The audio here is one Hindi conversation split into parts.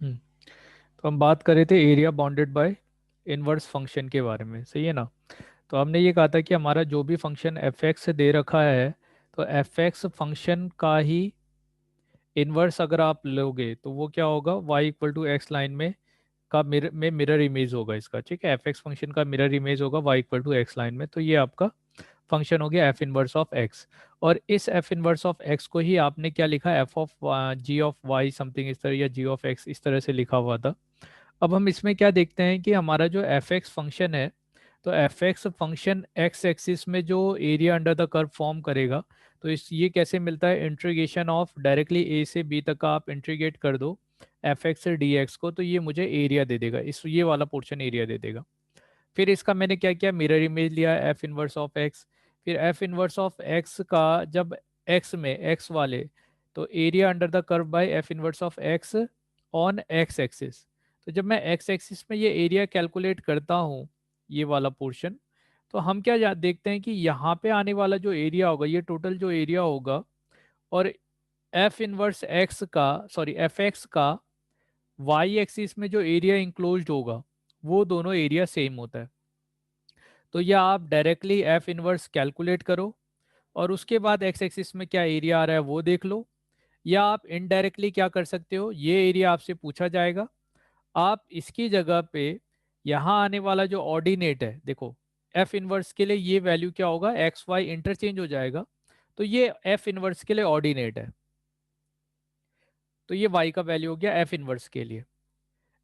हम्म, तो हम बात कर रहे थे area bounded bye inverse function के बारे में, सही है ना। तो हमने ये कहा था कि हमारा जो भी फंक्शन एफ एक्स दे रखा है, तो एफ एक्स फंक्शन का ही इनवर्स अगर आप लोगे तो वो क्या होगा, y equal to x line में का मिरर इमेज होगा इसका, ठीक है। एफ एक्स फंक्शन का मिरर इमेज होगा y equal to x line में, तो ये आपका फंक्शन हो गया एफ इनवर्स ऑफ एक्स। और इस एफ इनवर्स ऑफ एक्स को ही आपने क्या लिखा, f of g of y something इस तरह, या जी ऑफ एक्स इस तरह से लिखा हुआ था। अब हम इसमें क्या देखते हैं कि हमारा जो एफ एक्स फंक्शन है, तो f x function x axis में जो area under the curve form करेगा, तो इस ये कैसे मिलता है, इंटीग्रेशन ऑफ डायरेक्टली ए से बी तक का आप इंटीग्रेट कर दो एफ एक्स से डी एक्स को, तो ये मुझे एरिया दे देगा, इस ये वाला पोर्शन एरिया दे देगा। फिर इसका मैंने क्या किया, मिरर इमेज लिया एफ इनवर्स ऑफ एक्स। फिर एफ इनवर्स ऑफ एक्स का जब एक्स में एक्स वाले, तो area under the curve y f inverse of x on x axis. तो जब मैं एक्स एक्सिस में ये एरिया कैलकुलेट करता हूँ, ये वाला पोर्शन, तो हम क्या देखते हैं कि यहाँ पे आने वाला जो एरिया होगा, ये टोटल जो एरिया होगा, और एफ इनवर्स एक्स का, सॉरी एफ एक्स का वाई एक्सिस में जो एरिया इंक्लोज्ड होगा, वो दोनों एरिया सेम होता है। तो या आप डायरेक्टली एफ इनवर्स कैलकुलेट करो और उसके बाद एक्स एक्सिस में क्या एरिया आ रहा है वो देख लो, या आप इनडायरेक्टली क्या कर सकते हो, ये एरिया आपसे पूछा जाएगा, आप इसकी जगह पे यहाँ आने वाला जो ऑर्डिनेट है, देखो एफ इनवर्स के लिए ये वैल्यू क्या होगा, एक्स वाई इंटरचेंज हो जाएगा, तो ये एफ इनवर्स के लिए ऑर्डिनेट है, तो ये वाई का वैल्यू हो गया एफ इनवर्स के लिए।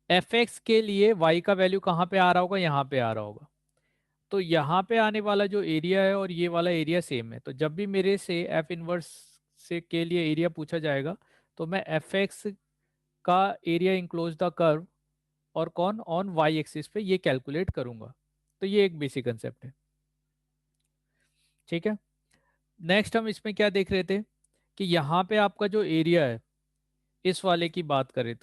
एफ एक्स के लिए वाई का वैल्यू कहाँ पे आ रहा होगा, यहाँ पे आ रहा होगा। तो यहाँ पे आने वाला जो एरिया है और ये वाला एरिया सेम है, तो जब भी मेरे से एफ इनवर्स से के लिए एरिया पूछा जाएगा, तो मैं एफ एक्स का एरिया इंक्लोज द कर्व और कौन ऑन वाई एक्सिस पे ये कैलकुलेट करूंगा। तो ये एक बेसिक कंसेप्ट है, ठीक है। नेक्स्ट हम इसमें क्या देख रहे थे कि यहाँ पे आपका जो एरिया है, इस वाले की बात करें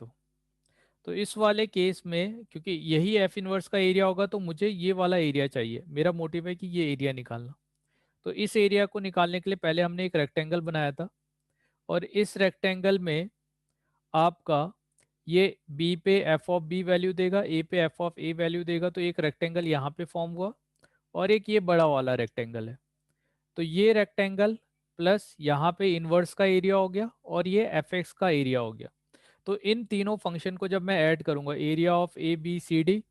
तो इस वाले केस में क्योंकि यही एफ इनवर्स का एरिया होगा, तो मुझे ये वाला एरिया चाहिए, मेरा मोटिव है कि ये एरिया निकालना। तो इस एरिया को निकालने के लिए पहले हमने एक रेक्टेंगल बनाया था, और इस रेक्टेंगल में आपका ये बी पे एफ ऑफ बी वैल्यू देगा, ए पे एफ ऑफ ए वैल्यू देगा, तो एक रेक्टेंगल यहाँ पे फॉर्म हुआ, और एक ये बड़ा वाला रेक्टेंगल है। तो ये रेक्टेंगल प्लस यहाँ पे इनवर्स का एरिया हो गया, और ये एफ एक्स का एरिया हो गया। तो इन तीनों फंक्शन को जब मैं ऐड करूंगा, area of A B C D,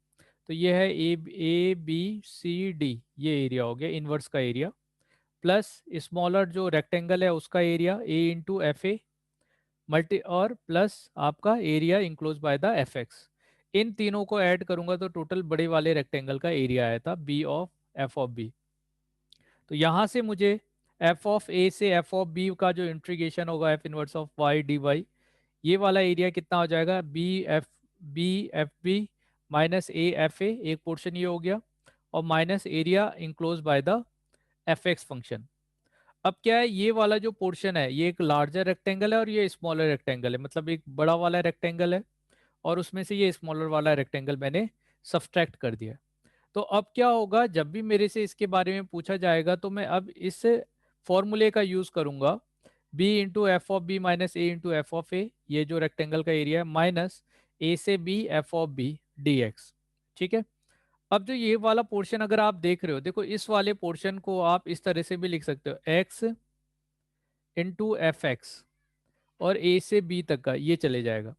तो ये है ए बी सी डी, ये एरिया हो गया इनवर्स का एरिया, प्लस स्मॉलर जो रेक्टेंगल है उसका area A into F A multi, और प्लस आपका area enclose by the F X. इन तीनों को ऐड करूंगा तो टोटल बड़े वाले रेक्टेंगल का एरिया आया था b of f of b. तो यहाँ से मुझे एफ ऑफ ए से एफ ऑफ बी का जो इंटीग्रेशन होगा f inverse of y d y, ये वाला एरिया कितना हो जाएगा, b f b minus a f a, एक पोर्शन ये हो गया, और minus area enclose by the F x function. अब क्या है, ये वाला जो पोर्शन है ये एक लार्जर रेक्टेंगल है और ये स्मॉलर रेक्टेंगल है, मतलब एक बड़ा वाला रेक्टेंगल है और उसमें से ये स्मॉलर वाला रेक्टेंगल मैंने सब्सट्रैक्ट कर दिया। तो अब क्या होगा, जब भी मेरे से इसके बारे में पूछा जाएगा, तो मैं अब इस फॉर्मूले का यूज करूंगा, B into F of B minus A into F of A, ये जो रेक्टेंगल का एरिया है, माइनस ए से B F of B D X, ठीक है। अब जो ये वाला पोर्शन अगर आप देख रहे हो, देखो इस वाले पोर्शन को आप इस तरह से भी लिख सकते हो, एक्स इंटू एफ एक्स, और ए से बी तक का ये चले जाएगा,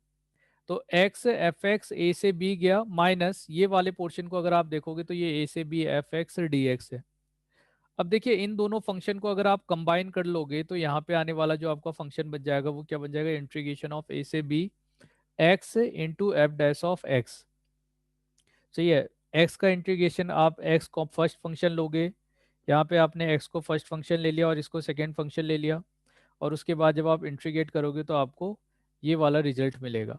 तो एक्स एफ एक्स ए से बी गया, माइनस ये वाले पोर्शन को अगर आप देखोगे तो ये ए से B f x d x है। अब देखिए इन दोनों फंक्शन को अगर आप कंबाइन कर लोगे, तो यहाँ पे आने वाला जो आपका फंक्शन बन जाएगा वो क्या बन जाएगा, इंटीग्रेशन ऑफ ए से b x into f dash of x. सही है, एक्स का इंटीग्रेशन आप एक्स को फर्स्ट फंक्शन लोगे, यहाँ पे आपने एक्स को फर्स्ट फंक्शन ले लिया और इसको सेकेंड फंक्शन ले लिया, और उसके बाद जब आप इंटीग्रेट करोगे तो आपको ये वाला रिजल्ट मिलेगा,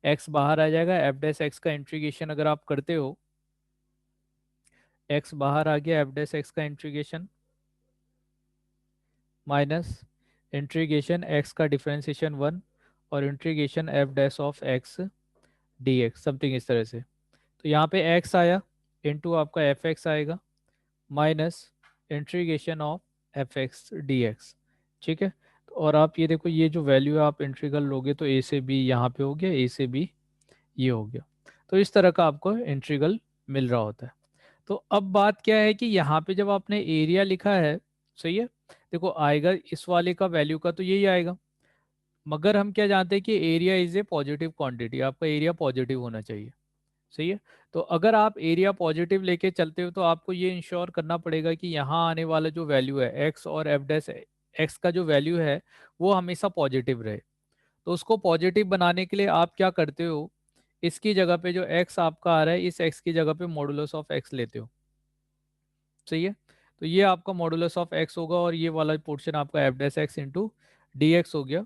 एक्स बाहर आ जाएगा, एफ डैश एक्स का इंटीग्रेशन अगर आप करते हो, एक्स बाहर आ गया, एफ डैश एक्स का इंटीग्रेशन माइनस इंटीग्रेशन एक्स का डिफरेंशिएशन 1 और integration F dash of x d x something इस तरह से। तो यहाँ पे एक्स आया इंटू आपका एफ एक्स आएगा, minus integration of f x d X, ठीक है। और आप ये देखो, ये जो वैल्यू आप इंटीग्रल लोगे तो ए से बी यहाँ पे हो गया, ए से बी ये हो गया। तो इस तरह का आपको इंटीग्रल मिल रहा होता है। तो अब बात क्या है कि यहाँ पे जब आपने एरिया लिखा है, सही है, देखो आएगा इस वाले का वैल्यू का तो यही आएगा, मगर हम क्या जानते हैं कि area is a positive quantity, आपका एरिया पॉजिटिव होना चाहिए, सही है। तो अगर आप एरिया पॉजिटिव लेके चलते हो तो आपको ये इंश्योर करना पड़ेगा कि यहाँ आने वाला जो वैल्यू है एक्स और एफ डैश एक्स का जो वैल्यू है वो हमेशा पॉजिटिव रहे। तो उसको पॉजिटिव बनाने के लिए आप क्या करते हो, इसकी जगह पे जो एक्स आपका आ रहा है इस एक्स की जगह पे मॉडुलस ऑफ एक्स लेते हो, सही है। तो ये आपका मॉडुलस ऑफ एक्स होगा और ये वाला पोर्शन आपका f dash x into D x हो गया।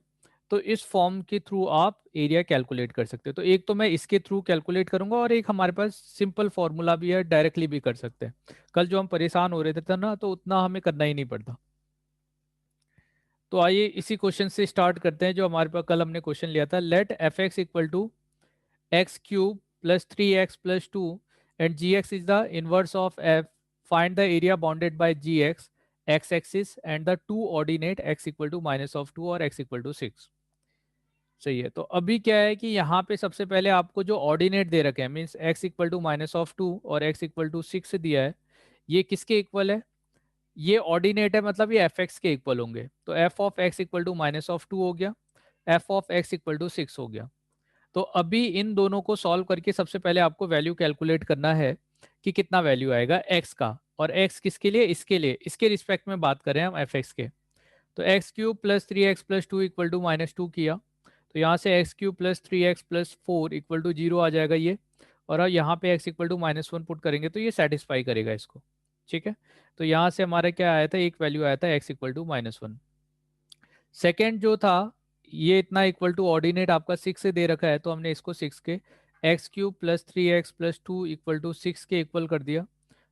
तो इस फॉर्म के थ्रू आप एरिया कैलकुलेट कर सकते हो। तो एक तो मैं इसके थ्रू कैलकुलेट करूंगा और एक हमारे पास सिंपल फॉर्मूला भी है, डायरेक्टली भी कर सकते हैं। कल जो हम परेशान हो रहे थे ना, तो उतना हमें करना ही नहीं पड़ता। तो आइए इसी क्वेश्चन से स्टार्ट करते हैं जो हमारे पास कल हमने क्वेश्चन लिया था। Let f x equal to x cube plus 3x+2 and gx is the inverse of f. Find the area bounded by gx, x-axis and the two ordinate x equal to -2 और x equal to 6। सही है। तो अभी क्या है कि यहाँ पे सबसे पहले आपको जो ऑर्डिनेट दे रखे हैं, मीन्स x इक्वल टू -2 और x इक्वल टू 6 दिया है, ये किसके इक्वल है? ये ऑर्डिनेट है, मतलब ये एफ एक्स के इक्वल होंगे। तो f of x equal to -2 हो गया, f of x equal to 6 हो गया। तो अभी इन दोनों को सॉल्व करके सबसे पहले आपको वैल्यू कैलकुलेट करना है कि कितना वैल्यू आएगा एक्स का। और एक्स किसके लिए? इसके लिए, इसके रिस्पेक्ट में बात करें हम एफ एक्स के। तो x cube plus 3x+2 equal to -2 किया, तो यहाँ से x cube plus 3x+4 equal to 0 आ जाएगा ये। और अब यहाँ पे x इक्वल टू -1 पुट करेंगे तो ये सेटिस्फाई करेगा इसको, ठीक है। तो यहाँ से हमारा क्या आया था, एक वैल्यू आया था x इक्वल टू -1। सेकेंड जो था, ये इतना इक्वल टू ऑर्डिनेट आपका 6 से दे रखा है, तो हमने इसको 6 के x cube plus 3x+2 equal to 6 के इक्वल कर दिया।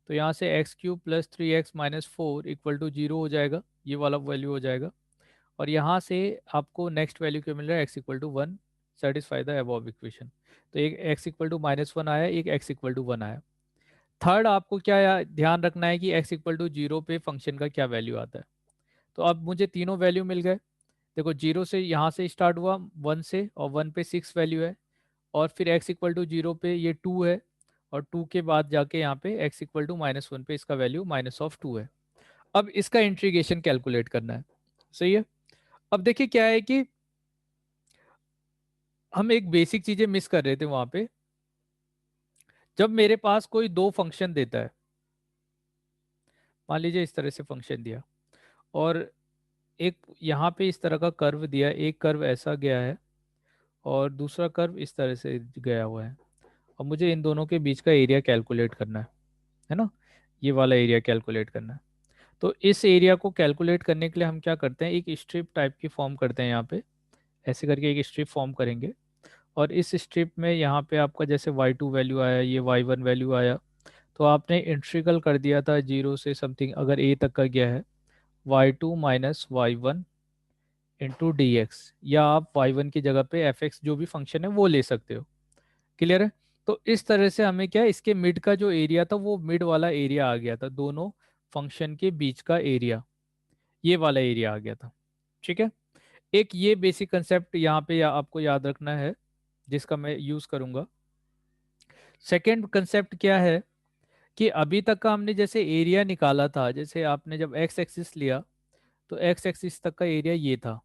तो यहाँ से x cube plus 3x-4 equal to 0 हो जाएगा, ये वाला वैल्यू हो जाएगा। और यहाँ से आपको नेक्स्ट वैल्यू क्या मिल रहा है, x equal to 1, satisfy the above equation. तो एक एक्स इक्वल टू -1 आया, एक एक्स इक्वल टू 1 आया। थर्ड आपको क्या ध्यान रखना है कि एक्स इक्वल टू 0 पे फंक्शन का क्या वैल्यू आता है। तो अब मुझे तीनों वैल्यू मिल गए। देखो 0 से यहाँ से स्टार्ट हुआ 1 से, और 1 पे 6 वैल्यू है, और फिर x इक्वल टू 0 पे ये 2 है, और 2 के बाद जाके यहाँ पे x इक्वल टू -1 पे इसका वैल्यू -2 है। अब इसका इंटीग्रेशन कैलकुलेट करना है, सही है। अब देखिए क्या है कि हम एक बेसिक चीजें मिस कर रहे थे वहां पे। जब मेरे पास कोई दो फंक्शन देता है, मान लीजिए इस तरह से फंक्शन दिया, और एक यहाँ पे इस तरह का कर्व दिया, एक कर्व ऐसा गया है और दूसरा कर्व इस तरह से गया हुआ है, और मुझे इन दोनों के बीच का एरिया कैलकुलेट करना है ना, ये वाला एरिया कैलकुलेट करना है। तो इस एरिया को कैलकुलेट करने के लिए हम क्या करते हैं, एक स्ट्रिप टाइप की फॉर्म करते हैं यहाँ पे, ऐसे करके एक स्ट्रिप फॉर्म करेंगे। और इस स्ट्रिप में यहाँ पे आपका जैसे y2 वैल्यू आया, ये y1 वैल्यू आया, तो आपने इंटीग्रल कर दिया था 0 से समथिंग अगर a तक का गया है, y2 minus y1 into D x, या आप y1 की जगह पे f(x) जो भी फंक्शन है वो ले सकते हो। क्लियर है। तो इस तरह से हमें क्या है, इसके मिड का जो एरिया था वो मिड वाला एरिया आ गया था, दोनों फंक्शन के बीच का एरिया, ये वाला एरिया आ गया था, ठीक है। एक ये बेसिक कंसेप्ट यहाँ पे आपको याद रखना है, जिसका मैं यूज करूंगा। सेकेंड कंसेप्ट क्या है कि अभी तक का हमने जैसे एरिया निकाला था, जैसे आपने जब एक्स एक्सिस लिया तो एक्स एक्सिस तक का एरिया ये था,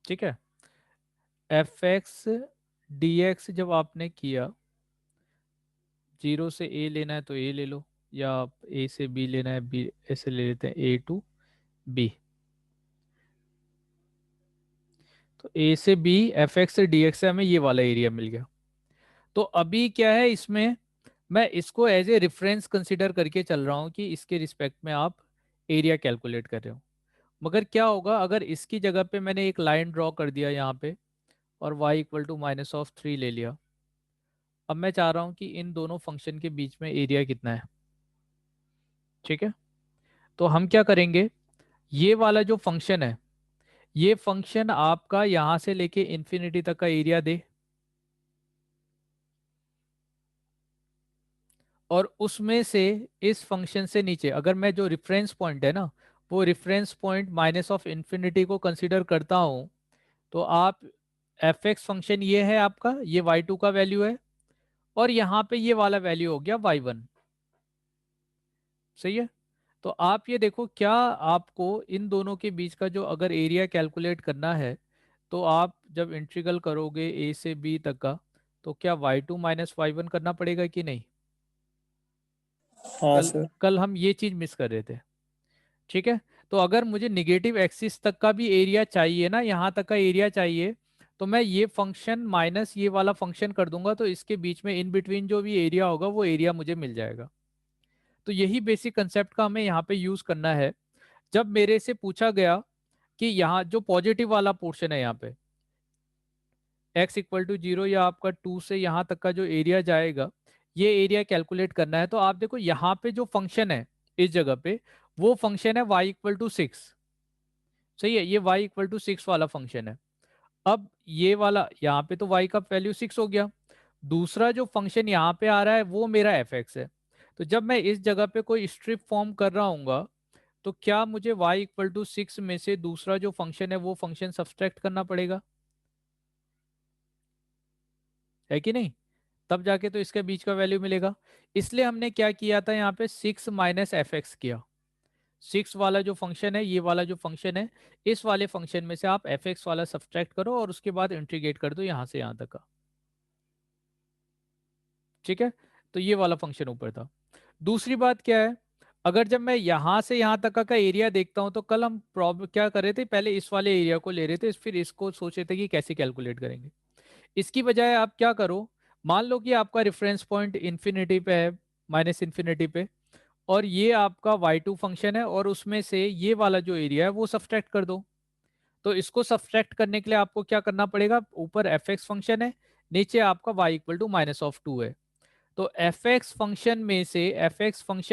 ठीक है। एफ एक्स डी एक्स जब आपने किया, 0 से ए लेना है तो ए ले लो, या ए से बी लेना है, बी ऐसे ले लेते हैं, ए टू बी। तो ए से बी, एफ एक्स से डी एक्स से हमें ये वाला एरिया मिल गया। तो अभी क्या है इसमें, मैं इसको एज ए रेफरेंस कंसिडर करके चल रहा हूँ कि इसके रिस्पेक्ट में आप एरिया कैलकुलेट कर रहे हो। मगर क्या होगा अगर इसकी जगह पे मैंने एक लाइन ड्रॉ कर दिया यहाँ पे, और y इक्वल टू -3 ले लिया। अब मैं चाह रहा हूँ कि इन दोनों फंक्शन के बीच में एरिया कितना है, ठीक है। तो हम क्या करेंगे, ये वाला जो फंक्शन है, ये फंक्शन आपका यहाँ से लेके इन्फिनिटी तक का एरिया दे, और उसमें से इस फंक्शन से नीचे अगर मैं जो रेफरेंस पॉइंट है ना, वो reference point minus of infinity को कंसीडर करता हूँ, तो आप एफ एक्स फंक्शन ये है आपका, ये y2 का वैल्यू है, और यहाँ पे ये वाला वैल्यू हो गया y1। सही है। तो आप ये देखो, क्या आपको इन दोनों के बीच का जो अगर एरिया कैलकुलेट करना है, तो आप जब इंटीग्रल करोगे ए से बी तक का, तो क्या y2 माइनस वाई करना पड़ेगा कि नहीं? हाँ कल सर। कल हम ये चीज मिस कर रहे थे। ठीक है। तो अगर मुझे निगेटिव एक्सिस तक का भी एरिया चाहिए ना, यहाँ तक का एरिया चाहिए, तो मैं ये फंक्शन माइनस ये वाला फंक्शन कर दूंगा, तो इसके बीच में इन बिटवीन जो भी एरिया होगा वो एरिया मुझे मिल जाएगा। तो यही बेसिक कंसेप्ट का हमें यहाँ पे यूज करना है। जब मेरे से पूछा गया कि यहाँ जो पॉजिटिव वाला पोर्शन है, यहाँ पे x इक्वल टू 0 या आपका 2 से यहाँ तक का जो एरिया जाएगा, ये एरिया कैलकुलेट करना है, तो आप देखो यहाँ पे जो फंक्शन है इस जगह पे, वो फंक्शन है y इक्वल टू 6। सही है, ये y इक्वल टू 6 वाला फंक्शन है। अब ये वाला यहाँ पे तो y का वैल्यू 6 हो गया। दूसरा जो फंक्शन यहाँ पे आ रहा है वो मेरा एफ एक्स है। तो जब मैं इस जगह पे कोई स्ट्रिप फॉर्म कर रहा हूँ, तो क्या मुझे y इक्वल टू 6 में से दूसरा जो फंक्शन है वो फंक्शन सब्सट्रैक्ट करना पड़ेगा, है कि नहीं? तब जाके तो इसके बीच का वैल्यू मिलेगा। इसलिए हमने क्या किया था, यहाँ पे 6 माइनस एफ एक्स किया। 6 वाला जो फंक्शन है, ये वाला जो फंक्शन है, इस वाले फंक्शन में से आप एफ एक्स वाला सब्सट्रैक्ट करो और उसके बाद इंटीग्रेट कर दो यहाँ से यहाँ तक का। ठीक है। तो ये वाला फंक्शन ऊपर था। दूसरी बात क्या है, अगर जब मैं यहां से यहां तक का एरिया देखता हूं, तो कल हम प्रॉब्लम क्या कर रहे थे, पहले इस वाले एरिया को ले रहे थे, फिर इसको सोच रहे थे कि कैसे कैलकुलेट करेंगे। इसकी बजाय आप क्या करो, मान लो कि आपका रेफरेंस पॉइंट इन्फिनिटी पे है, माइनस इन्फिनिटी पे, और ये आपका y2 फंक्शन है, और उसमें से ये वाला जो एरिया है वो सब्सट्रैक्ट कर दो। तो इसको सब्सट्रैक्ट करने के लिए आपको क्या करना पड़ेगा, ऊपर एफ एक्स फंक्शन है, नीचे आपका y equal to minus of 2 है। तो एफ एक्स फंक्शन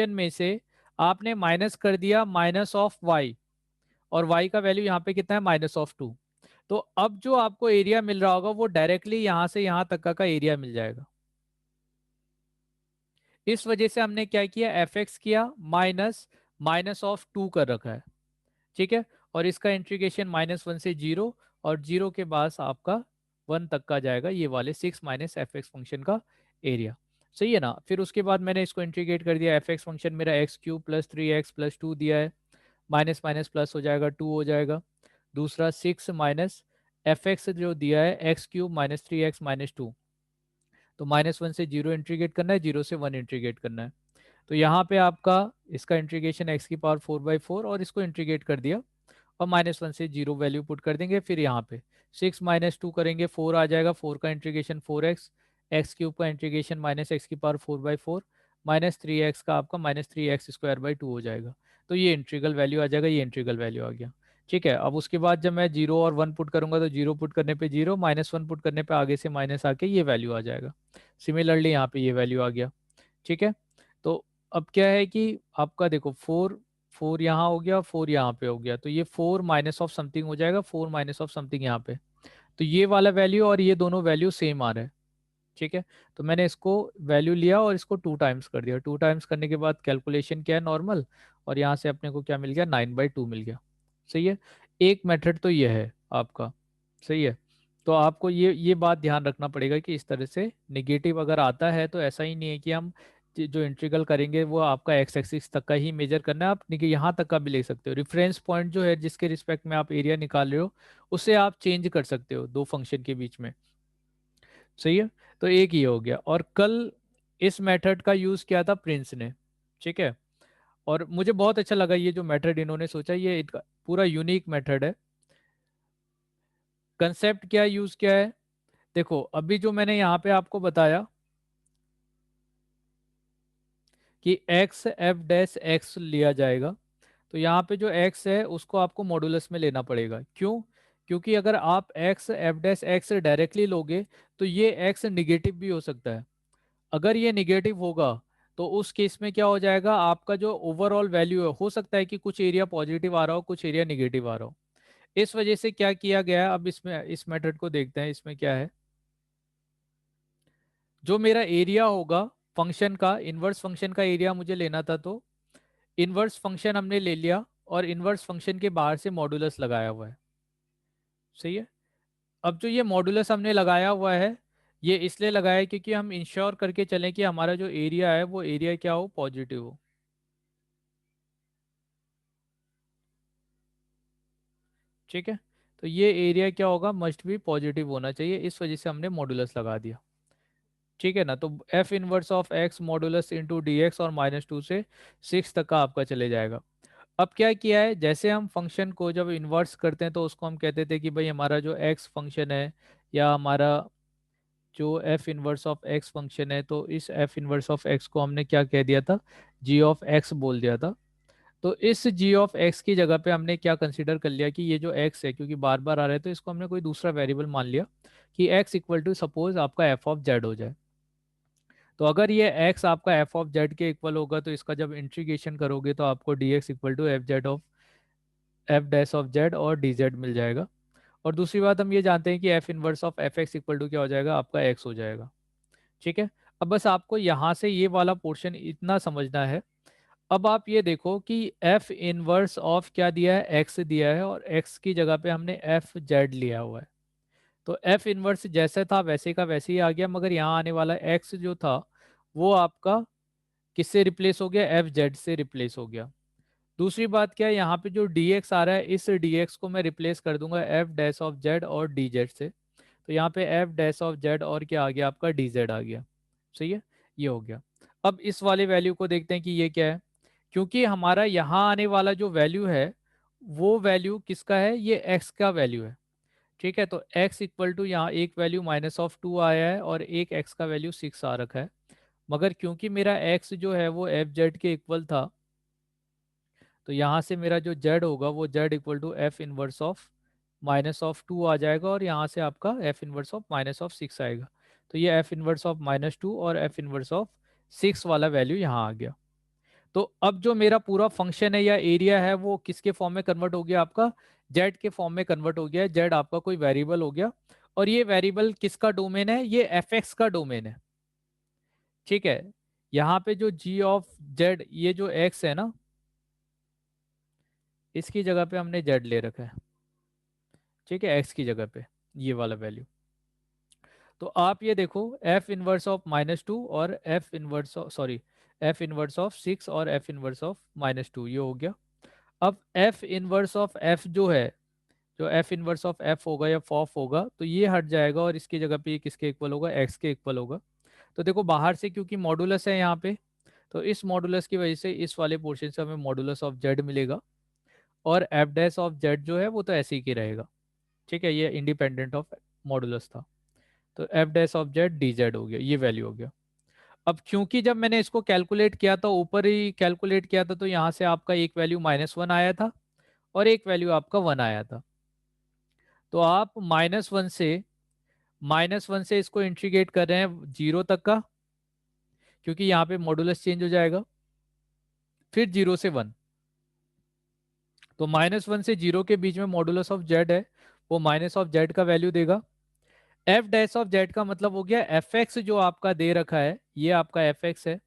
में से आपने माइनस कर दिया माइनस ऑफ वाई, और y का वैल्यू यहाँ पे कितना है, माइनस ऑफ 2। तो अब जो आपको एरिया मिल रहा होगा वो डायरेक्टली यहाँ से यहाँ तक का एरिया मिल जाएगा। इस वजह से हमने क्या किया, एफ एक्स किया माइनस माइनस ऑफ 2 कर रखा है। ठीक है। और इसका इंटीग्रेशन -1 से 0, और 0 के बाद आपका 1 तक का जाएगा, ये वाले 6 माइनस एफ एक्स फंक्शन का एरिया। सही है ना। फिर उसके बाद मैंने इसको इंटीग्रेट कर दिया, एफ एक्स फंक्शन मेरा x cube plus 3x plus 2 दिया है, माइनस माइनस प्लस हो जाएगा, 2 हो जाएगा। दूसरा 6 माइनस एफ एक्स जो दिया है x cube minus 3x minus 2, तो -1 से 0 इंटीग्रेट करना है, 0 से 1 इंटीग्रेट करना है। तो यहाँ पे आपका इसका इंटीग्रेशन x⁴/4 और इसको इंटीग्रेट कर दिया, और -1 से 0 वैल्यू पुट कर देंगे। फिर यहाँ पे 6 माइनस 2 करेंगे, 4 आ जाएगा, 4 का इंटीग्रेशन 4x, एक्स क्यूब का इंटीग्रेशन -x⁴/4 -3x का आपका -3x² 2 हो जाएगा। तो ये इंटीग्रल वैल्यू आ जाएगा, ये इंटीग्रल वैल्यू आ गया। ठीक है। अब उसके बाद जब मैं 0 और 1 पुट करूंगा, तो 0 पुट करने पे 0, -1 पुट करने पे आगे से माइनस आके ये वैल्यू आ जाएगा। सिमिलरली यहाँ पे ये वैल्यू आ गया। ठीक है। तो अब क्या है कि आपका देखो 4, 4 यहाँ हो गया, 4 यहाँ पे हो गया, तो ये 4 माइनस ऑफ समथिंग हो जाएगा, 4 माइनस ऑफ समथिंग यहाँ पे। तो ये वाला वैल्यू और ये दोनों वैल्यू सेम आ रहे हैं। ठीक है। तो मैंने इसको वैल्यू लिया और इसको 2 टाइम्स कर दिया, 2 टाइम्स करने के बाद कैलकुलेशन क्या है, नॉर्मल, और यहाँ से अपने को क्या मिल गया, 9/2 मिल गया। सही है। एक मेथड तो ये है आपका। सही है। तो आपको ये बात ध्यान रखना पड़ेगा कि इस तरह से निगेटिव अगर आता है, तो ऐसा ही नहीं है कि हम जो इंटीग्रल करेंगे वो आपका एक्स एक्सिस तक का ही मेजर करना है, आप यहाँ तक का भी ले सकते हो। रेफरेंस पॉइंट जो है जिसके रिस्पेक्ट में आप एरिया निकाल रहे हो, उसे आप चेंज कर सकते हो दो फंक्शन के बीच में। सही है। तो एक ये हो गया, और कल इस मेथड का यूज किया था प्रिंस ने। ठीक है। और मुझे बहुत अच्छा लगा ये जो मेथड इन्होंने सोचा, ये इनका पूरा यूनिक मेथड है। कंसेप्ट क्या यूज किया है, देखो अभी जो मैंने यहाँ पे आपको बताया कि एक्स एफ डैश एक्स लिया जाएगा, तो यहाँ पे जो एक्स है उसको आपको मॉडुलस में लेना पड़ेगा। क्यों? क्योंकि अगर आप x F dash x directly लोगे, तो ये एक्स निगेटिव भी हो सकता है। अगर ये निगेटिव होगा, तो उस केस में क्या हो जाएगा, आपका जो ओवरऑल वैल्यू है, हो सकता है कि कुछ एरिया पॉजिटिव आ रहा हो, कुछ एरिया निगेटिव आ रहा हो। इस वजह से क्या किया गया है, अब इसमें इस मेथड को देखते हैं, इसमें क्या है। जो मेरा एरिया होगा फंक्शन का, इनवर्स फंक्शन का एरिया मुझे लेना था, तो इनवर्स फंक्शन हमने ले लिया, और इनवर्स फंक्शन के बाहर से मॉडुलस लगाया हुआ है। सही है। अब जो ये मॉडुलस हमने लगाया हुआ है, ये इसलिए लगाया है क्योंकि हम इंश्योर करके चलें कि हमारा जो एरिया है वो एरिया क्या हो, पॉजिटिव हो। ठीक है, तो ये एरिया क्या होगा, मस्ट भी पॉजिटिव होना चाहिए, इस वजह से हमने मॉडुलस लगा दिया। ठीक है ना, तो F inverse of x modulus into D x और -2 से 6 तक का आपका चले जाएगा। अब क्या किया है, जैसे हम फंक्शन को जब इन्वर्स करते हैं तो उसको हम कहते थे कि भाई हमारा जो एक्स फंक्शन है या हमारा जो F inverse of x function है, तो इस एफ इनवर्स ऑफ एक्स को हमने क्या कह दिया था, जी ऑफ एक्स बोल दिया था। तो इस जी ऑफ एक्स की जगह पे हमने क्या कंसीडर कर लिया कि ये जो एक्स है, क्योंकि बार बार आ रहा है, तो इसको हमने कोई दूसरा वेरिएबल मान लिया कि एक्स इक्वल टू सपोज आपका एफ ऑफ जेड हो जाए। तो अगर ये x आपका एफ ऑफ जेड के इक्वल होगा तो इसका जब इंटीग्रेशन करोगे तो आपको d x equal to f z of f dash of z और डी जेड मिल जाएगा। और दूसरी बात हम ये जानते हैं कि f inverse of f x equal to क्या हो जाएगा, आपका x हो जाएगा। ठीक है, अब बस आपको यहाँ से ये वाला पोर्शन इतना समझना है। अब आप ये देखो कि एफ इनवर्स ऑफ क्या दिया है, x दिया है, और x की जगह पे हमने एफ जेड लिया हुआ है। तो एफ इनवर्स जैसे था वैसे का वैसे ही आ गया, मगर यहाँ आने वाला x जो था वो आपका किससे रिप्लेस हो गया, एफ जेड से रिप्लेस हो गया। दूसरी बात क्या है, यहाँ पे जो डी एक्स आ रहा है, इस डी एक्स को मैं रिप्लेस कर दूंगा एफ डैश ऑफ जेड और डी जेड से। तो यहाँ पे एफ डैश ऑफ जेड और क्या आ गया, आपका डी जेड आ गया। सही है, ये हो गया। अब इस वाले वैल्यू को देखते हैं कि ये क्या है। क्योंकि हमारा यहाँ आने वाला जो वैल्यू है वो वैल्यू किसका है, ये एक्स का वैल्यू है। ठीक है, तो x इक्वल टू यहाँ एक वैल्यू -2 आया है और एक x का वैल्यू 6 आ रखा है। मगर क्योंकि मेरा x जो है वो एफ जेड के इक्वल था, तो यहाँ से मेरा जो z होगा वो z equal to f inverse of -2 आ जाएगा, और यहाँ से आपका एफ इनवर्स ऑफ -6 आएगा। तो ये एफ इनवर्स ऑफ -2 और एफ इनवर्स ऑफ 6 वाला वैल्यू यहाँ आ गया। तो अब जो मेरा पूरा फंक्शन है या एरिया है वो किसके फॉर्म में कन्वर्ट हो गया, आपका जेड के फॉर्म में कन्वर्ट हो गया है। जेड आपका कोई वेरिएबल हो गया, और ये वेरिएबल किसका डोमेन है, ये एफ एक्स का डोमेन है। ठीक है, यहाँ पे जो जी ऑफ जेड, ये जो एक्स है ना, इसकी जगह पे हमने जेड ले रखा है। ठीक है, एक्स की जगह पे ये वाला वैल्यू। तो आप ये देखो, एफ इनवर्स ऑफ -2 और F inverse sorry F inverse of 6 और एफ इनवर्स ऑफ -2, ये हो गया। अब एफ इनवर्स ऑफ एफ जो है, जो एफ इनवर्स ऑफ एफ होगा या फॉफ होगा, तो ये हट जाएगा और इसकी जगह पे ये किसके इक्वल होगा, एक्स के इक्वल होगा। तो देखो बाहर से क्योंकि मॉडुलस है यहाँ पे, तो इस मॉडुलस की वजह से इस वाले पोर्शन से हमें मॉडुलस ऑफ जेड मिलेगा, और एफ डैश ऑफ जेड जो है वो तो ऐसे ही की रहेगा। ठीक है, ये इंडिपेंडेंट ऑफ मॉडुलस था। तो F dash of z d Z हो गया, ये वैल्यू हो गया। अब क्योंकि जब मैंने इसको कैलकुलेट किया था, ऊपर ही कैलकुलेट किया था, तो यहाँ से आपका एक वैल्यू -1 आया था और एक वैल्यू आपका 1 आया था। तो आप -1 से इसको इंटीग्रेट कर रहे हैं 0 तक का, क्योंकि यहाँ पे मॉडुलस चेंज हो जाएगा, फिर 0 से 1। तो -1 से 0 के बीच में मॉडुलस ऑफ जेड है, वो माइनस ऑफ जेड का वैल्यू देगा। एफ डैश ऑफ जेड का मतलब हो गया एफ एक्स जो आपका दे रखा है, ये आपका एफ एक्स है,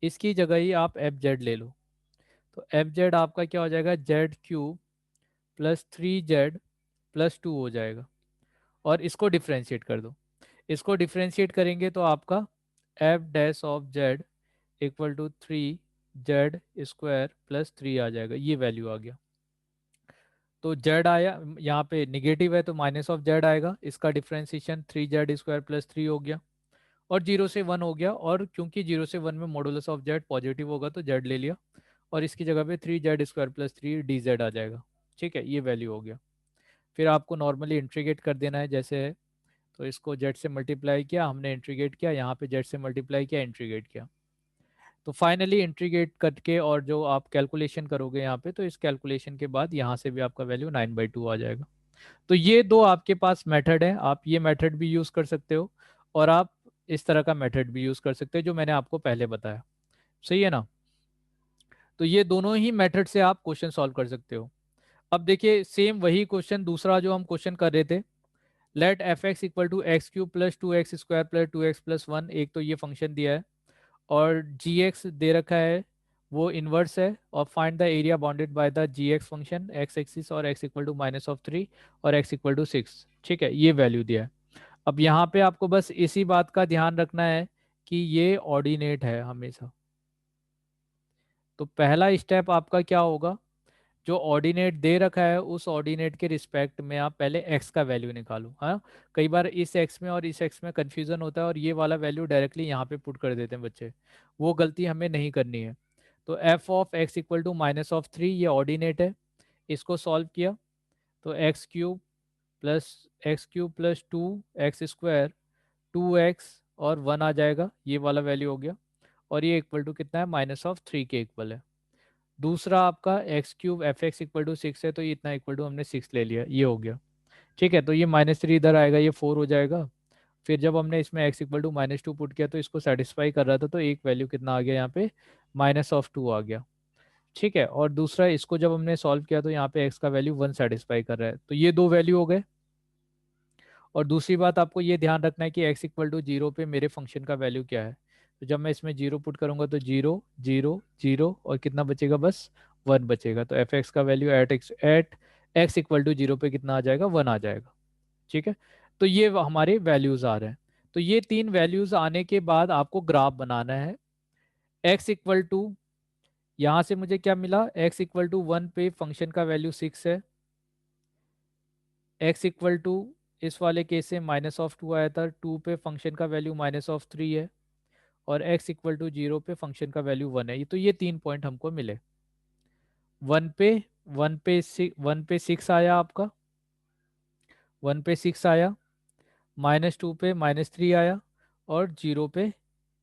इसकी जगह ही आप एफ जेड ले लो। तो एफ जेड आपका क्या हो जाएगा, Z³ +3Z+2 हो जाएगा। और इसको डिफ्रेंशिएट कर दो, इसको डिफ्रेंशिएट करेंगे तो आपका f dash of z equal to 3Z² + 3 आ जाएगा, ये वैल्यू आ गया। तो जेड आया, यहाँ पे निगेटिव है तो माइनस ऑफ जेड आएगा, इसका डिफ्रेंसिएशन 3Z² + 3 हो गया, और 0 से 1 हो गया, और क्योंकि 0 से 1 में मॉडुलस ऑफ जेड पॉजिटिव होगा तो जेड ले लिया, और इसकी जगह पे 3Z² + 3 DZ आ जाएगा। ठीक है, ये वैल्यू हो गया। फिर आपको नॉर्मली इंटीग्रेट कर देना है जैसे है, तो इसको जेड से मल्टीप्लाई किया हमने, इंटीग्रेट किया, यहाँ पे जेड से मल्टीप्लाई किया, इंटीग्रेट किया। तो फाइनली इंटीग्रेट करके और जो आप कैलकुलेशन करोगे यहाँ पे, तो इस कैलकुलेशन के बाद यहाँ से भी आपका वैल्यू 9/2 आ जाएगा। तो ये दो आपके पास मेथड है, आप ये मेथड भी यूज़ कर सकते हो, और आप इस तरह का मेथड भी यूज़ कर सकते हो जो मैंने आपको पहले बताया। सही है ना, तो ये दोनों ही मेथड से आप क्वेश्चन सॉल्व कर सकते हो। अब देखिए सेम वही क्वेश्चन दूसरा जो हम क्वेश्चन कर रहे थे, let f x equal to x³ + 2x² + 2x + 1, एक तो ये फंक्शन दिया है, और जी एक्स दे रखा है वो इन्वर्स है, और find the area bounded by the g x function x axis और एक्स इक्वल टू -3 और एक्स इक्वल टू 6। ठीक है, ये वैल्यू दिया है। अब यहाँ पे आपको बस इसी बात का ध्यान रखना है कि ये ऑर्डिनेट है हमेशा। तो पहला स्टेप आपका क्या होगा, जो ऑर्डिनेट दे रखा है उस ऑर्डिनेट के रिस्पेक्ट में आप पहले x का वैल्यू निकालो। हाँ, कई बार इस x में और इस x में कंफ्यूजन होता है और ये वाला वैल्यू डायरेक्टली यहाँ पे पुट कर देते हैं बच्चे, वो गलती हमें नहीं करनी है। तो f of x equal to -3 ये ऑर्डिनेट है, इसको सॉल्व किया तो x³ + 2x और 1 आ जाएगा, ये वाला वैल्यू हो गया। और ये इक्वल टू कितना है, -3 के इक्वल है। दूसरा आपका x³ fx इक्वल टू 6 है, तो ये इतना इक्वल टू हमने 6 ले लिया, ये हो गया। ठीक है, तो ये -3 इधर आएगा, ये 4 हो जाएगा। फिर जब हमने इसमें x इक्वल टू -2 पुट किया तो इसको सेटिस्फाई कर रहा था, तो एक वैल्यू कितना आ गया यहाँ पे, -2 आ गया। ठीक है, और दूसरा इसको जब हमने सॉल्व किया तो यहाँ पे x का वैल्यू 1 सेटिस्फाई कर रहा है, तो ये दो वैल्यू हो गए। और दूसरी बात आपको ये ध्यान रखना है कि x इक्वल टू 0 पे मेरे फंक्शन का वैल्यू क्या है। तो जब मैं इसमें 0 पुट करूंगा तो 0 0 0 और कितना बचेगा, बस 1 बचेगा। तो एफ एक्स का value at x equal to 0 पे कितना आ जाएगा, 1 आ जाएगा। ठीक है, तो ये हमारे वैल्यूज आ रहे हैं। तो ये तीन वैल्यूज आने के बाद आपको ग्राफ बनाना है। x इक्वल टू, यहाँ से मुझे क्या मिला, x इक्वल टू 1 पे फंक्शन का वैल्यू 6 है। x इक्वल टू, इस वाले केस से -2 आया था, 2 पे फंक्शन का वैल्यू -3 है। और x इक्वल टू 0 पे फंक्शन का वैल्यू 1 है। तो ये 3 पॉइंट हमको मिले। 1 पे 1 पे 6 आया आपका, 1 पे 6 आया, -2 पे -3 आया, और 0 पे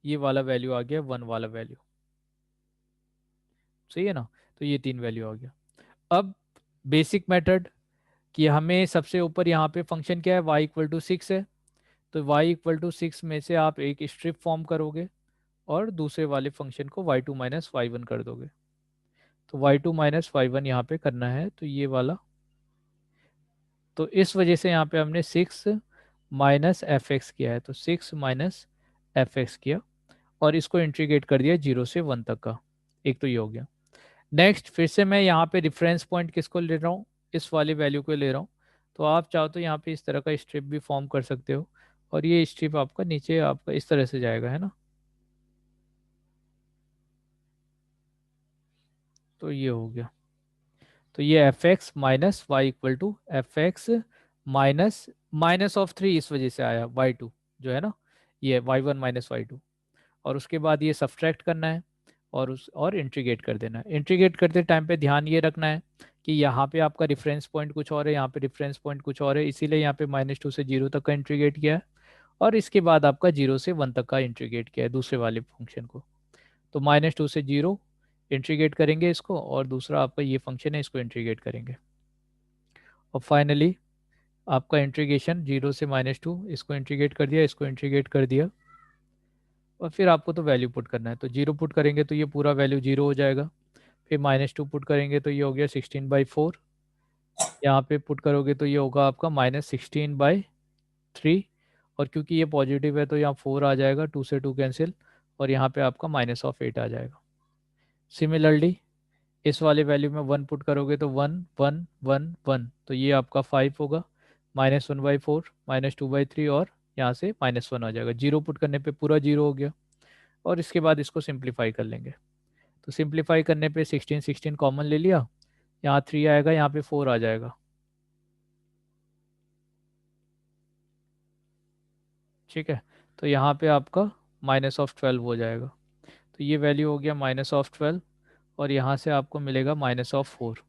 ये वाला वैल्यू आ गया, 1 वाला वैल्यू। सही है ना, तो ये 3 वैल्यू आ गया। अब बेसिक मेथड कि हमें सबसे ऊपर यहाँ पे फंक्शन क्या है, y इक्वल टू 6 है। तो y इक्वल टू 6 में से आप एक स्ट्रिप फॉर्म करोगे और दूसरे वाले फंक्शन को y2 माइनस y1 कर दोगे। तो y2 माइनस y1 यहाँ पे करना है, तो ये वाला, तो इस वजह से यहाँ पे हमने 6 माइनस एफ एक्स किया है, तो 6 माइनस एफ एक्स किया और इसको इंटीग्रेट कर दिया 0 से 1 तक का। एक तो ये हो गया। नेक्स्ट फिर से मैं यहाँ पे रेफरेंस पॉइंट किसको ले रहा हूँ, इस वाली वैल्यू को ले रहा हूँ। तो आप चाहो तो यहाँ पे इस तरह का स्ट्रिप भी फॉर्म कर सकते हो, और ये स्ट्रिप आपका नीचे आपका इस तरह से जाएगा, है ना। तो ये हो गया। तो ये f x minus y equal to f x minus -3 इस वजह से आया, y2 जो है ना, ये y1 माइनस y2। और उसके बाद ये सब्सट्रैक्ट करना है और इंटीग्रेट कर देना है। इंटीग्रेट करते टाइम पे ध्यान ये रखना है कि यहाँ पे आपका रेफरेंस पॉइंट कुछ और है, यहाँ पे रेफरेंस पॉइंट कुछ और है, इसीलिए यहाँ पे -2 से 0 तक का इंटीग्रेट किया है, और इसके बाद आपका 0 से 1 तक का इंटीग्रेट किया है दूसरे वाले फंक्शन को। तो -2 से 0 इंटीग्रेट करेंगे इसको, और दूसरा आपका ये फंक्शन है, इसको इंटीग्रेट करेंगे। और फाइनली आपका इंटीग्रेशन 0 से -2, इसको इंटीग्रेट कर दिया, इसको इंटीग्रेट कर दिया, और फिर आपको तो वैल्यू पुट करना है। तो 0 पुट करेंगे तो ये पूरा वैल्यू 0 हो जाएगा। फिर -2 पुट करेंगे तो ये हो गया 16/4। यहाँ पे पुट करोगे तो ये होगा आपका -16/3। और क्योंकि ये पॉजिटिव है तो यहाँ 4 आ जाएगा, 2 से 2 कैंसिल, और यहाँ पे आपका -8 आ जाएगा। सिमिलरली इस वाले वैल्यू में 1 पुट करोगे तो 1 1 1 1, तो ये आपका 5 होगा, -1/4 -2/3, और यहाँ से -1 आ जाएगा। 0 पुट करने पे पूरा 0 हो गया। और इसके बाद इसको सिंप्लीफाई कर लेंगे। तो सिंप्लीफाई करने पे 16 16 कॉमन ले लिया, यहाँ 3 आएगा, यहाँ पे 4 आ जाएगा। ठीक है, तो यहाँ पे आपका -12 हो जाएगा। तो ये वैल्यू हो गया -12, और यहाँ से आपको मिलेगा -4।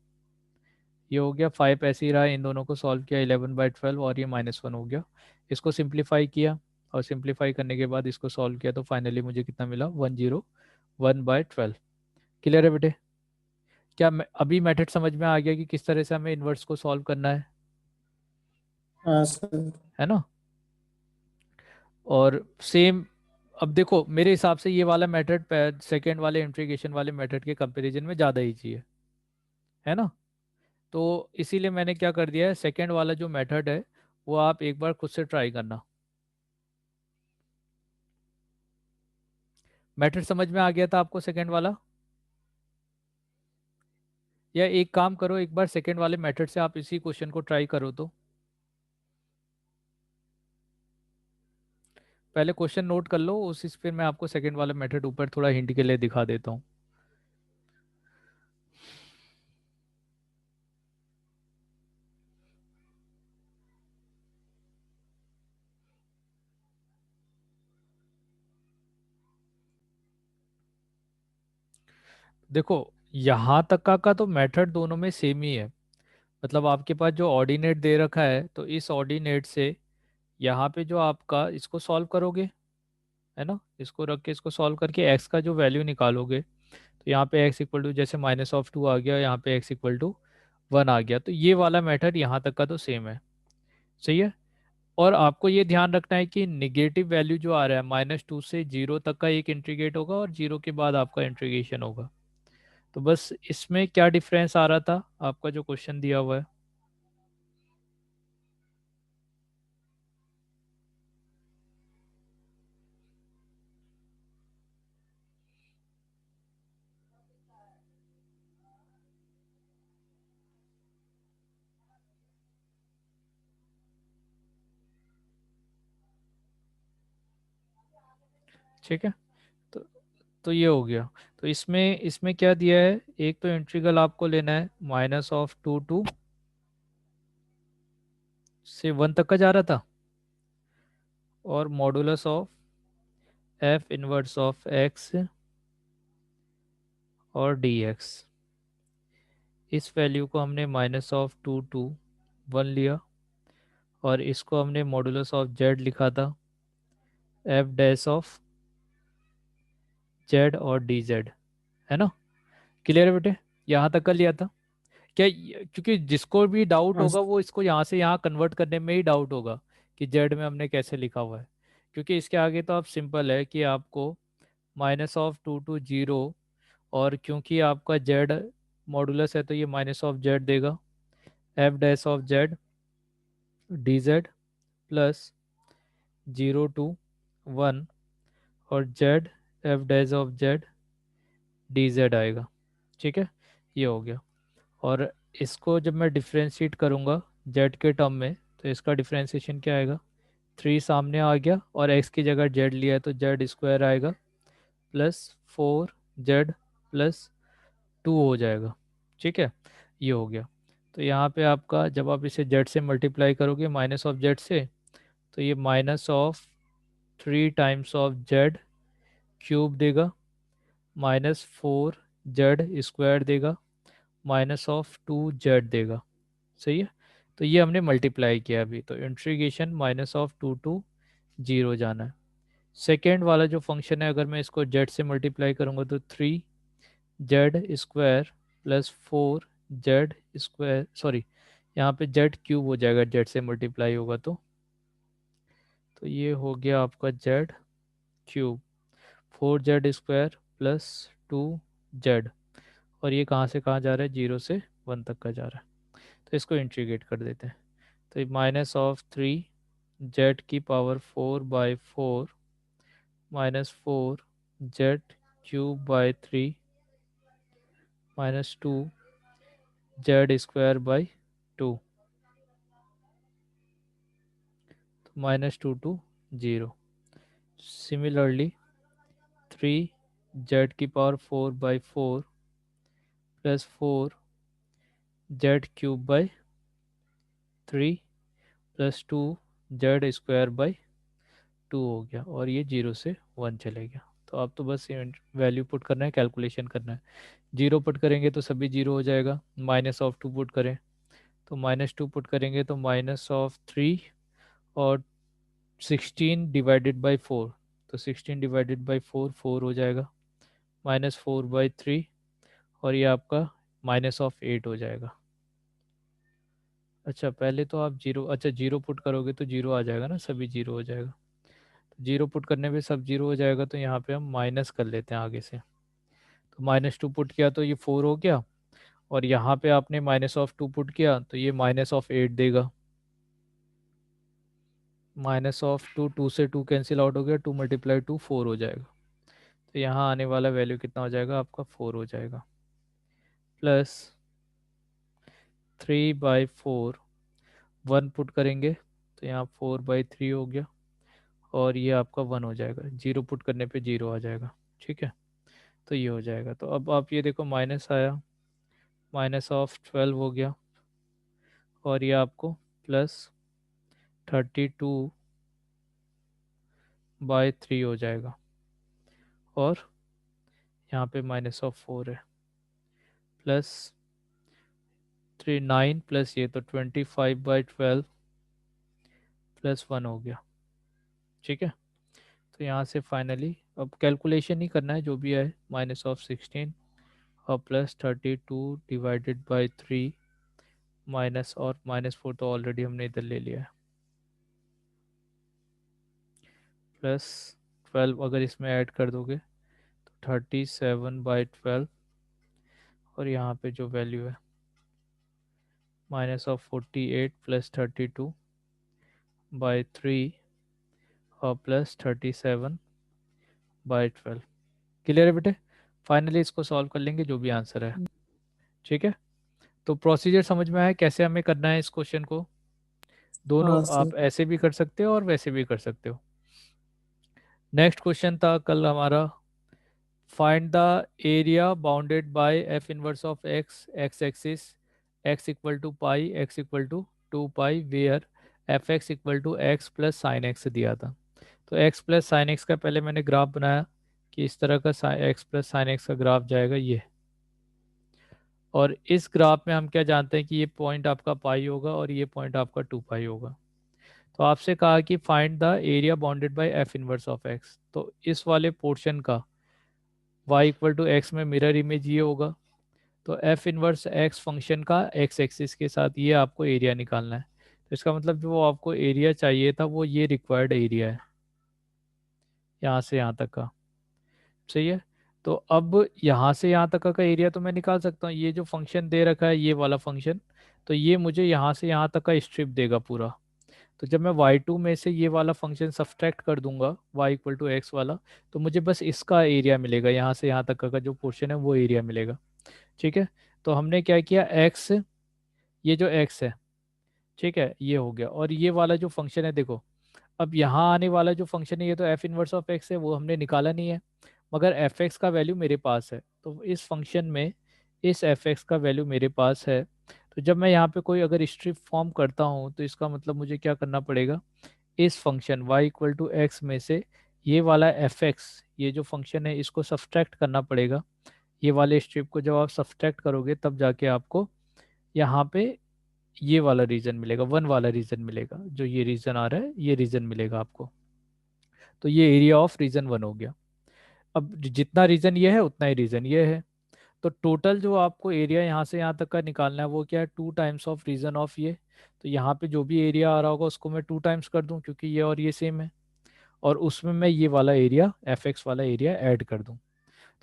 ये हो गया 5, ऐसे ही रहा, इन दोनों को सॉल्व किया 11/12, और ये -1 हो गया। इसको सिंप्लीफाई किया, और सिंप्लीफाई करने के बाद इसको सॉल्व किया तो फाइनली मुझे कितना मिला, 101/12। क्लियर है बेटे? क्या अभी मेथड समझ में आ गया कि किस तरह से हमें इन्वर्स को सॉल्व करना हाँ सर। है ना। और सेम, अब देखो मेरे हिसाब से ये वाला मेथड सेकेंड वाले इंटीग्रेशन वाले मेथड के कंपैरिजन में ज़्यादा ईजी है ना। तो इसीलिए मैंने क्या कर दिया है, सेकेंड वाला जो मेथड है वो आप एक बार खुद से ट्राई करना। मेथड समझ में आ गया था आपको सेकेंड वाला? या एक काम करो, एक बार सेकेंड वाले मेथड से आप इसी क्वेश्चन को ट्राई करो तो। पहले क्वेश्चन नोट कर लो, उस फिर मैं आपको सेकेंड वाला मेथड ऊपर थोड़ा हिंट के लिए दिखा देता हूँ। देखो, यहाँ तक का तो मेथड दोनों में सेम ही है। मतलब आपके पास जो ऑर्डिनेट दे रखा है, तो इस ऑर्डिनेट से यहाँ पे जो आपका इसको सॉल्व करोगे, है ना, इसको रख के इसको सॉल्व करके एक्स का जो वैल्यू निकालोगे, तो यहाँ पे एक्स इक्वल टू जैसे -2 आ गया, यहाँ पे एक्स इक्वल टू 1 आ गया। तो ये वाला मेथड यहाँ तक का तो सेम है। सही है। और आपको ये ध्यान रखना है कि निगेटिव वैल्यू जो आ रहा है -2 से 0 तक का एक इंटीग्रेट होगा, और 0 के बाद आपका इंटीग्रेशन होगा। तो बस इसमें क्या डिफरेंस आ रहा था आपका जो क्वेश्चन दिया हुआ है। ठीक है। तो तो ये हो गया। तो इसमें इसमें क्या दिया है, एक तो इंटीग्रल आपको लेना है -2 टू से 1 तक का जा रहा था, और modulus of F inverse of x और डी एक्स। इस वैल्यू को हमने -2 टू 1 लिया, और इसको हमने मॉडुलस ऑफ जेड लिखा था एफ डैश ऑफ जेड और डी जेड। है ना। क्लियर है बेटे, यहाँ तक कर लिया था क्या? क्योंकि जिसको भी डाउट हाँ होगा सर। वो इसको यहाँ से यहाँ कन्वर्ट करने में ही डाउट होगा कि जेड में हमने कैसे लिखा हुआ है। क्योंकि इसके आगे तो आप सिंपल है कि आपको -2 टू 0, और क्योंकि आपका जेड मॉडुलस है तो ये -जेड देगा, f dash of z d z plus 0 to 1, और z f dash of z d z आएगा। ठीक है, ये हो गया। और इसको जब मैं डिफ्रेंशिएट करूँगा जेड के टर्म में, तो इसका डिफ्रेंशिएशन क्या आएगा, 3 सामने आ गया, और एक्स की जगह जेड लिया है तो जेड स्क्वायर आएगा, +4 जेड +2 हो जाएगा। ठीक है, ये हो गया। तो यहाँ पे आपका जब आप इसे जेड से मल्टीप्लाई करोगे माइनस ऑफ जेड से, तो ये -3 टाइम्स ऑफ जेड क्यूब देगा, -4 जेड स्क्वायर देगा, -2 जेड देगा। सही है। तो ये हमने मल्टीप्लाई किया अभी, तो इंटीग्रेशन -2 टू 0 जाना है। सेकेंड वाला जो फंक्शन है, अगर मैं इसको जेड से मल्टीप्लाई करूंगा तो 3 Z square +4 Z square, sorry, यहाँ पे जेड क्यूब हो जाएगा, जेड से मल्टीप्लाई होगा तो ये हो गया आपका Z cube, 4 Z square +2 Z, और ये कहाँ से कहाँ जा रहा है, 0 से 1 तक का जा रहा है। तो इसको इंटीग्रेट कर देते हैं। तो -3 जेड की पावर 4/4 -4 जेड क्यूब/3 -2 जेड स्क्वायर/2, तो -2 टू 0। सिमिलरली 3 जेड की पावर 4/4 +4 जेड क्यूब/3 +2 जेड स्क्वायर/2 हो गया, और ये 0 से 1 चले गया। तो आप तो बस ये वैल्यू पुट करना है, कैलकुलेशन करना है। 0 पुट करेंगे तो सभी 0 हो जाएगा, -2 पुट करें तो -2 पुट करेंगे तो -3, और 16/4, तो 16/4 4 हो जाएगा, -4/3, और ये आपका -8 हो जाएगा। अच्छा, पहले तो आप जीरो, अच्छा 0 पुट करोगे तो 0 आ जाएगा ना, सभी 0 हो जाएगा। 0 पुट करने पे सब 0 हो जाएगा, तो यहाँ पे हम माइनस कर लेते हैं आगे से। तो -2 पुट किया तो ये 4 हो गया, और यहाँ पे आपने -2 पुट किया तो ये -8 देगा। -2, 2 से 2 कैंसिल आउट हो गया, 2 × 2 4 हो जाएगा। तो यहाँ आने वाला वैल्यू कितना हो जाएगा आपका, 4 हो जाएगा। प्लस 3/4, 1 पुट करेंगे तो यहाँ 4/3 हो गया, और ये आपका 1 हो जाएगा, 0 पुट करने पे 0 आ जाएगा। ठीक है, तो ये हो जाएगा। तो अब आप ये देखो, माइनस आया, -12 हो गया, और ये आपको +32/3 हो जाएगा, और यहाँ पे -4 है, +39 प्लस ये तो 25/12 +1 हो गया। ठीक है, तो यहाँ से फाइनली अब कैलकुलेशन ही करना है, जो भी है, -16 और +32/3 माइनस, और -4 तो ऑलरेडी हमने इधर ले लिया है, +12 अगर इसमें ऐड कर दोगे तो 37/12, और यहाँ पे जो वैल्यू है -48 +32/3 और +37/12। क्लियर है बेटे? फाइनली इसको सॉल्व कर लेंगे जो भी आंसर है। ठीक है, तो प्रोसीजर समझ में आया कैसे हमें करना है इस क्वेश्चन को? दोनों हाँ सर। आप ऐसे भी कर सकते हो और वैसे भी कर सकते हो। नेक्स्ट क्वेश्चन था कल हमारा, find the area bounded by f inverse of x, x axis, x equal to pi, x equal to 2 pi, where f x equal to x plus sine x दिया था। तो एक्स प्लस साइन एक्स का पहले मैंने ग्राफ बनाया कि इस तरह का एक्स प्लस साइन एक्स का ग्राफ जाएगा ये, और इस ग्राफ में हम क्या जानते हैं कि ये पॉइंट आपका पाई होगा और ये पॉइंट आपका 2 पाई होगा। तो आपसे कहा कि find the area bounded by f inverse of x, तो इस वाले पोर्शन का y इक्वल टू एक्स में मिरर इमेज ये होगा। तो एफ इनवर्स एक्स फंक्शन का एक्स एक्सिस के साथ ये आपको एरिया निकालना है। तो इसका मतलब जो आपको एरिया चाहिए था वो ये रिक्वायर्ड एरिया है, यहाँ से यहाँ तक का। सही है, तो अब यहाँ से यहाँ तक का एरिया तो मैं निकाल सकता हूँ, ये जो फंक्शन दे रखा है ये वाला फंक्शन, तो ये मुझे यहाँ से यहाँ तक का स्ट्रिप देगा पूरा। तो जब मैं y2 में से ये वाला फंक्शन सब्सट्रैक्ट कर दूंगा y इक्वल टू एक्स वाला, तो मुझे बस इसका एरिया मिलेगा, यहाँ से यहाँ तक का जो पोर्शन है वो एरिया मिलेगा। ठीक है, तो हमने क्या किया, x, ये जो x है, ठीक है, ये हो गया, और ये वाला जो फंक्शन है देखो, अब यहाँ आने वाला जो फंक्शन है ये तो एफ इनवर्स ऑफ एक्स है, वो हमने निकाला नहीं है, मगर एफ एक्स का वैल्यू मेरे पास है। तो इस फंक्शन में इस एफ एक्स का वैल्यू मेरे पास है। तो जब मैं यहाँ पे कोई अगर स्ट्रिप फॉर्म करता हूँ तो इसका मतलब मुझे क्या करना पड़ेगा, इस function y equal to x में से ये वाला एफ एक्स, ये जो फंक्शन है इसको सब्सट्रैक्ट करना पड़ेगा। ये वाले स्ट्रिप को जब आप सब्सट्रैक्ट करोगे तब जाके आपको यहाँ पे ये वाला रीजन मिलेगा, 1 वाला रीजन मिलेगा, जो ये रीजन आ रहा है ये रीजन मिलेगा आपको। तो ये एरिया ऑफ रीजन 1 हो गया। अब जितना रीजन ये है उतना ही रीजन ये है, तो टोटल जो आपको एरिया यहाँ से यहाँ तक का निकालना है वो क्या है, 2 टाइम्स ऑफ रीजन ऑफ ये। तो यहाँ पे जो भी एरिया आ रहा होगा उसको मैं 2 टाइम्स कर दूं, क्योंकि ये और ये सेम है, और उसमें मैं ये वाला एरिया एफ एक्स वाला एरिया ऐड कर दूं।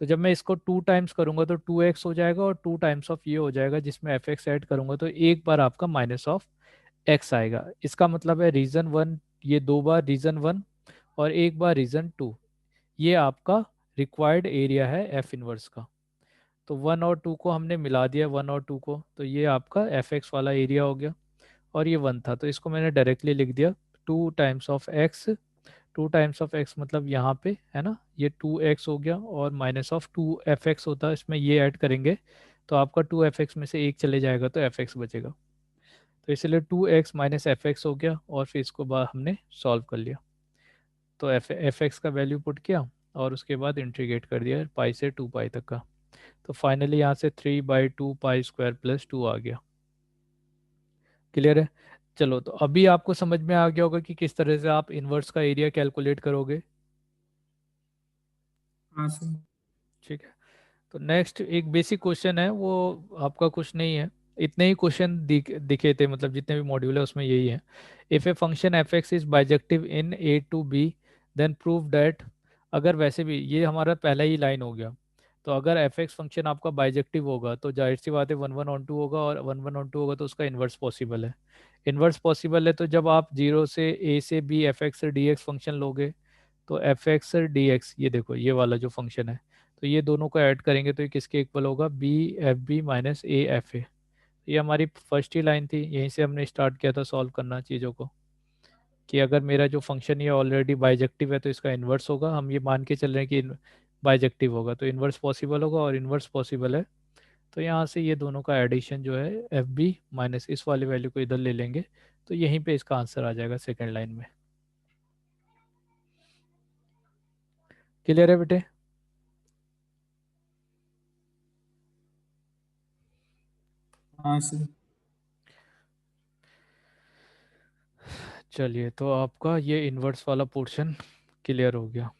तो जब मैं इसको 2 टाइम्स करूंगा तो 2x हो जाएगा, और 2 टाइम्स ऑफ ये हो जाएगा जिसमें एफ एक्स ऐड करूंगा तो एक बार आपका -(x) आएगा। इसका मतलब है रीजन 1, ये 2 बार रीजन 1 और एक बार रीजन 2, ये आपका रिक्वायर्ड एरिया है एफ इनवर्स का। तो 1 और 2 को हमने मिला दिया, 1 और 2 को, तो ये आपका एफ एक्स वाला एरिया हो गया, और ये 1 था तो इसको मैंने डायरेक्टली लिख दिया 2 times of x. 2 times of x मतलब यहाँ पे है ना, ये 2x हो गया, और -(2) होता है, इसमें ये ऐड करेंगे तो आपका 2f(x) में से एक चले जाएगा तो f(x) बचेगा। तो इसलिए 2x माइनस f(x) हो गया, और फिर इसको बाद हमने सॉल्व कर लिया। तो f(x) का वैल्यू पुट किया, और उसके बाद इंटीग्रेट कर दिया पाई से 2 पाई तक का। तो फाइनली यहाँ से 3/2 पाई स्क्वायर + 2 आ गया। क्लियर है? चलो, तो अभी आपको समझ में आ गया होगा कि किस तरह से आप इनवर्स का एरिया कैलकुलेट करोगे। हाँ सर। ठीक है, तो नेक्स्ट एक बेसिक क्वेश्चन है, वो आपका कुछ नहीं है, इतने ही क्वेश्चन दिखे थे, मतलब जितने भी मॉड्यूल है उसमें यही है। If a function f x is bijective in a to b, then prove that. अगर वैसे भी ये हमारा पहला ही लाइन हो गया, तो अगर एफ एक्स फंक्शन आपका बाइजेक्टिव होगा तो जाहिर सी बात है 1 1 ऑन 2 होगा, और 1 1 ऑन 2 होगा तो उसका इन्वर्स पॉसिबल है। इन्वर्स पॉसिबल है तो जब आप जीरो से ए से B f x d x function लोगे, तो एफ एक्स डी एक्स, ये देखो ये वाला जो फंक्शन है, तो ये दोनों को ऐड करेंगे तो ये किसके इक्वल होगा, b f b minus a f a. ये हमारी फर्स्ट ही लाइन थी, यहीं से हमने स्टार्ट किया था सॉल्व करना चीज़ों को, कि अगर मेरा जो फंक्शन ये ऑलरेडी बाइजेक्टिव है तो इसका इन्वर्स होगा, हम ये मान के चल रहे हैं कि बाइजेक्टिव होगा तो इन्वर्स पॉसिबल होगा, और इन्वर्स पॉसिबल है तो यहाँ से ये दोनों का एडिशन जो है एफ बी माइनस इस वाली वैल्यू को इधर ले लेंगे, तो यहीं पे इसका आंसर आ जाएगा सेकेंड लाइन में। क्लियर है बेटे? हाँ सर। चलिए, तो आपका ये इन्वर्स वाला पोर्शन क्लियर हो गया।